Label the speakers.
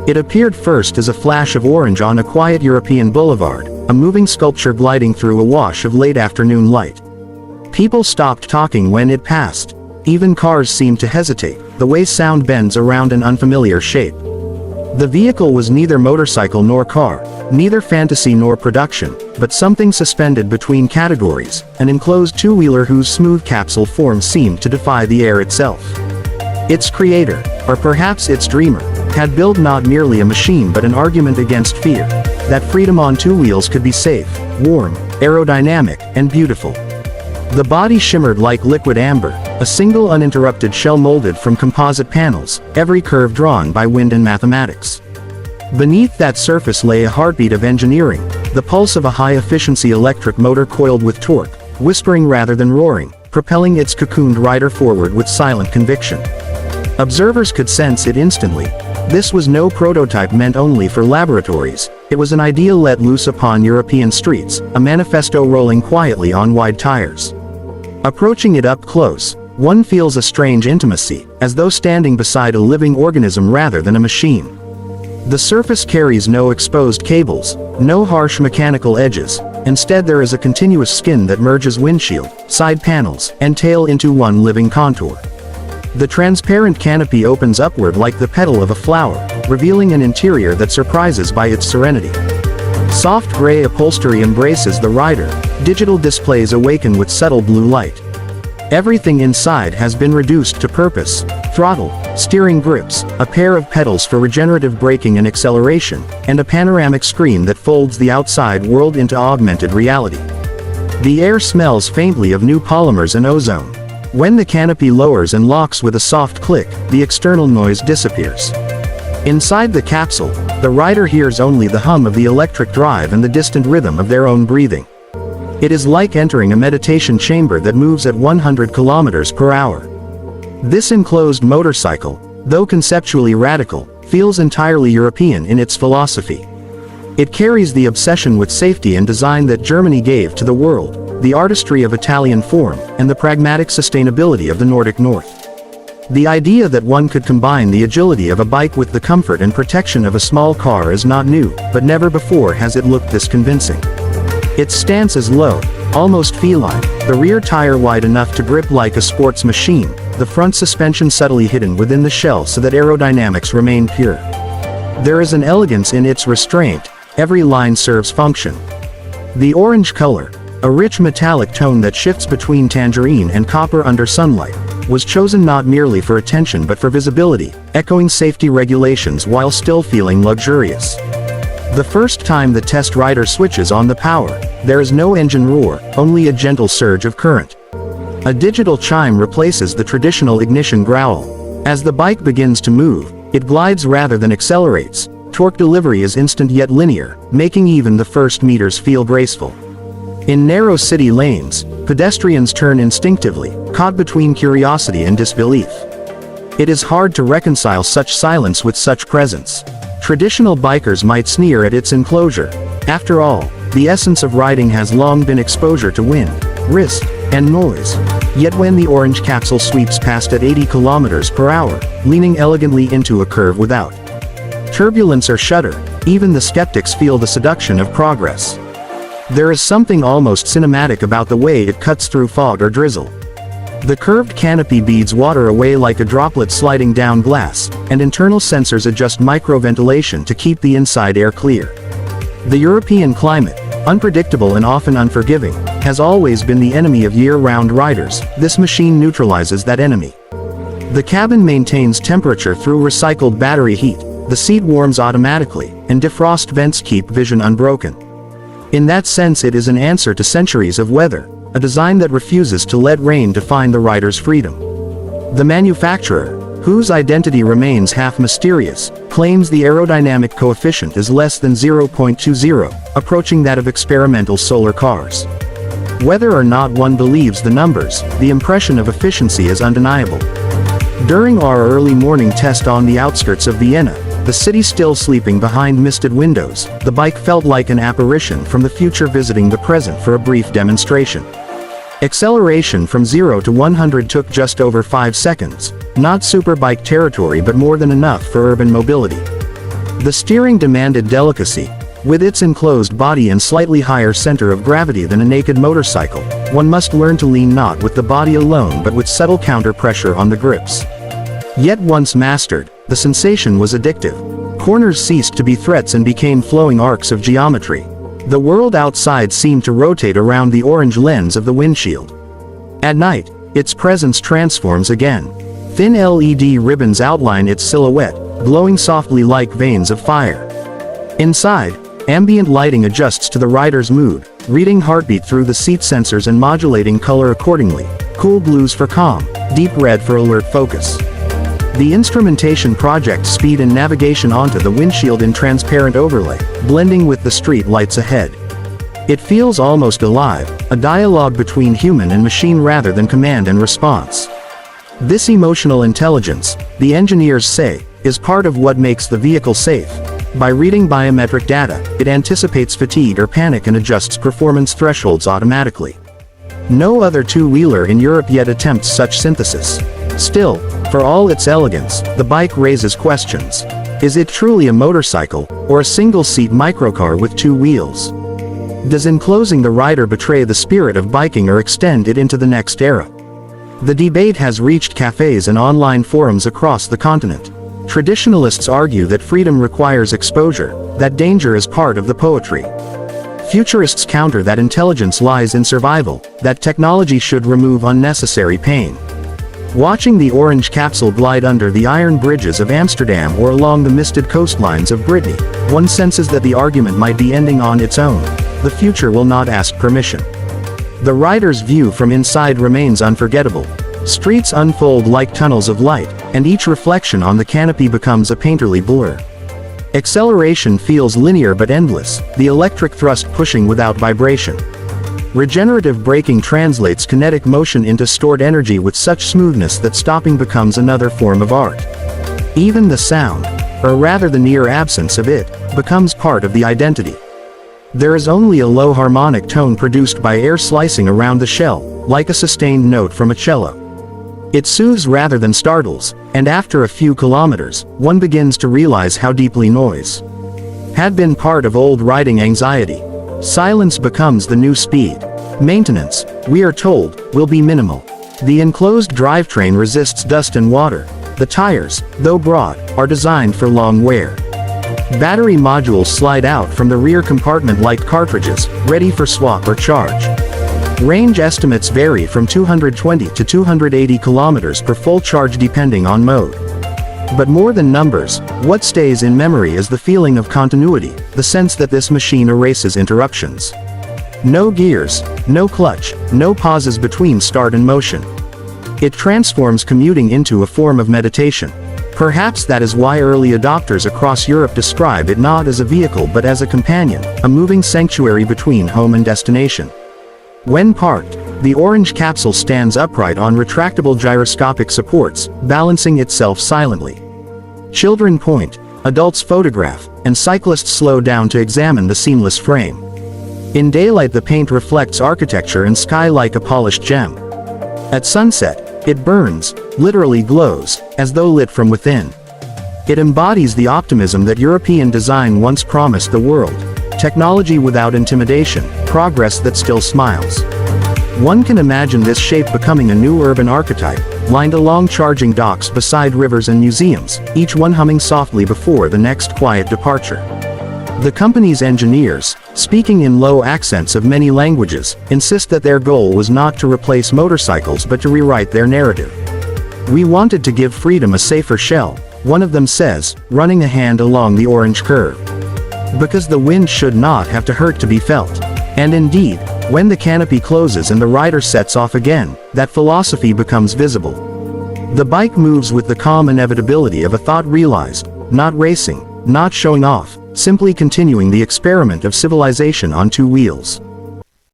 Speaker 1: It appeared first as a flash of orange on a quiet European boulevard, a moving sculpture gliding through a wash of late afternoon light. People stopped talking when it passed. Even cars seemed to hesitate, the way sound bends around an unfamiliar shape. The vehicle was neither motorcycle nor car, neither fantasy nor production, but something suspended between categories, an enclosed two-wheeler whose smooth capsule form seemed to defy the air itself. Its creator, or perhaps its dreamer, had built not merely a machine but an argument against fear, that freedom on two wheels could be safe, warm, aerodynamic, and beautiful. The body shimmered like liquid amber, a single uninterrupted shell molded from composite panels, every curve drawn by wind and mathematics. Beneath that surface lay a heartbeat of engineering, the pulse of a high-efficiency electric motor coiled with torque, whispering rather than roaring, propelling its cocooned rider forward with silent conviction. Observers could sense it instantly. This was no prototype meant only for laboratories, it was an idea let loose upon European streets, a manifesto rolling quietly on wide tires. Approaching it up close, one feels a strange intimacy, as though standing beside a living organism rather than a machine. The surface carries no exposed cables, no harsh mechanical edges, instead there is a continuous skin that merges windshield, side panels, and tail into one living contour. The transparent canopy opens upward like the petal of a flower, revealing an interior that surprises by its serenity. Soft gray upholstery embraces the rider, digital displays awaken with subtle blue light. Everything inside has been reduced to purpose: throttle, steering grips, a pair of pedals for regenerative braking and acceleration, and a panoramic screen that folds the outside world into augmented reality. The air smells faintly of new polymers and ozone. When the canopy lowers and locks with a soft click, the external noise disappears. Inside the capsule, the rider hears only the hum of the electric drive and the distant rhythm of their own breathing. It is like entering a meditation chamber that moves at 100 kilometers per hour. This enclosed motorcycle, though conceptually radical, feels entirely European in its philosophy. It carries the obsession with safety and design that Germany gave to the world, the artistry of Italian form, and the pragmatic sustainability of the Nordic North. The idea that one could combine the agility of a bike with the comfort and protection of a small car is not new, but never before has it looked this convincing. Its stance is low, almost feline, the rear tire wide enough to grip like a sports machine, the front suspension subtly hidden within the shell so that aerodynamics remain pure. There is an elegance in its restraint, every line serves function. The orange color, a rich metallic tone that shifts between tangerine and copper under sunlight, was chosen not merely for attention but for visibility, echoing safety regulations while still feeling luxurious. The first time the test rider switches on the power, there is no engine roar, only a gentle surge of current. A digital chime replaces the traditional ignition growl. As the bike begins to move, it glides rather than accelerates. Torque delivery is instant yet linear, making even the first meters feel graceful. In narrow city lanes, pedestrians turn instinctively, caught between curiosity and disbelief. It is hard to reconcile such silence with such presence. Traditional bikers might sneer at its enclosure. After all, the essence of riding has long been exposure to wind, risk, and noise. Yet when the orange capsule sweeps past at 80 kilometers per hour, leaning elegantly into a curve without turbulence or shudder, even the skeptics feel the seduction of progress. There is something almost cinematic about the way it cuts through fog or drizzle. The curved canopy beads water away like a droplet sliding down glass, and internal sensors adjust microventilation to keep the inside air clear. The European climate, unpredictable and often unforgiving, has always been the enemy of year-round riders. This machine neutralizes that enemy. The cabin maintains temperature through recycled battery heat, the seat warms automatically, and defrost vents keep vision unbroken. In that sense it is an answer to centuries of weather, a design that refuses to let rain define the rider's freedom. The manufacturer, whose identity remains half mysterious, claims the aerodynamic coefficient is less than 0.20, approaching that of experimental solar cars. Whether or not one believes the numbers, the impression of efficiency is undeniable. During our early morning test on the outskirts of Vienna, the city still sleeping behind misted windows, the bike felt like an apparition from the future visiting the present for a brief demonstration. Acceleration from 0 to 100 took just over 5 seconds, not superbike territory but more than enough for urban mobility. The steering demanded delicacy. With its enclosed body and slightly higher center of gravity than a naked motorcycle, one must learn to lean not with the body alone but with subtle counter pressure on the grips. Yet once mastered, the sensation was addictive. Corners ceased to be threats and became flowing arcs of geometry. The world outside seemed to rotate around the orange lens of the windshield. At night, its presence transforms again. Thin LED ribbons outline its silhouette, glowing softly like veins of fire. Inside, ambient lighting adjusts to the rider's mood, reading heartbeat through the seat sensors and modulating color accordingly. Cool blues for calm, deep red for alert focus. The instrumentation projects speed and navigation onto the windshield in transparent overlay, blending with the street lights ahead. It feels almost alive, a dialogue between human and machine rather than command and response. This emotional intelligence, the engineers say, is part of what makes the vehicle safe. By reading biometric data, it anticipates fatigue or panic and adjusts performance thresholds automatically. No other two-wheeler in Europe yet attempts such synthesis. Still, for all its elegance, the bike raises questions. Is it truly a motorcycle, or a single-seat microcar with two wheels? Does enclosing the rider betray the spirit of biking or extend it into the next era? The debate has reached cafes and online forums across the continent. Traditionalists argue that freedom requires exposure, that danger is part of the poetry. Futurists counter that intelligence lies in survival, that technology should remove unnecessary pain. Watching the orange capsule glide under the iron bridges of Amsterdam or along the misted coastlines of Brittany, one senses that the argument might be ending on its own. The future will not ask permission. The rider's view from inside remains unforgettable. Streets unfold like tunnels of light, and each reflection on the canopy becomes a painterly blur. Acceleration feels linear but endless, the electric thrust pushing without vibration. Regenerative braking translates kinetic motion into stored energy with such smoothness that stopping becomes another form of art. Even the sound, or rather the near absence of it, becomes part of the identity. There is only a low harmonic tone produced by air slicing around the shell, like a sustained note from a cello. It soothes rather than startles, and after a few kilometers, one begins to realize how deeply noise had been part of old riding anxiety. Silence becomes the new speed. Maintenance, we are told, will be minimal. The enclosed drivetrain resists dust and water. The tires, though broad, are designed for long wear. Battery modules slide out from the rear compartment like cartridges, ready for swap or charge. Range estimates vary from 220 to 280 kilometers per full charge depending on mode. But more than numbers, what stays in memory is the feeling of continuity, the sense that this machine erases interruptions. No gears, no clutch, no pauses between start and motion. It transforms commuting into a form of meditation. Perhaps that is why early adopters across Europe describe it not as a vehicle but as a companion, a moving sanctuary between home and destination. When parked, the orange capsule stands upright on retractable gyroscopic supports, balancing itself silently. Children point, adults photograph, and cyclists slow down to examine the seamless frame. In daylight the paint reflects architecture and sky like a polished gem. At sunset, it burns, literally glows, as though lit from within. It embodies the optimism that European design once promised the world. Technology without intimidation, progress that still smiles. One can imagine this shape becoming a new urban archetype, lined along charging docks beside rivers and museums, each one humming softly before the next quiet departure. The company's engineers, speaking in low accents of many languages, insist that their goal was not to replace motorcycles but to rewrite their narrative. We wanted to give freedom a safer shell, one of them says, running a hand along the orange curve. Because the wind should not have to hurt to be felt. And indeed, when the canopy closes and the rider sets off again, that philosophy becomes visible. The bike moves with the calm inevitability of a thought realized, not racing, not showing off, simply continuing the experiment of civilization on two wheels.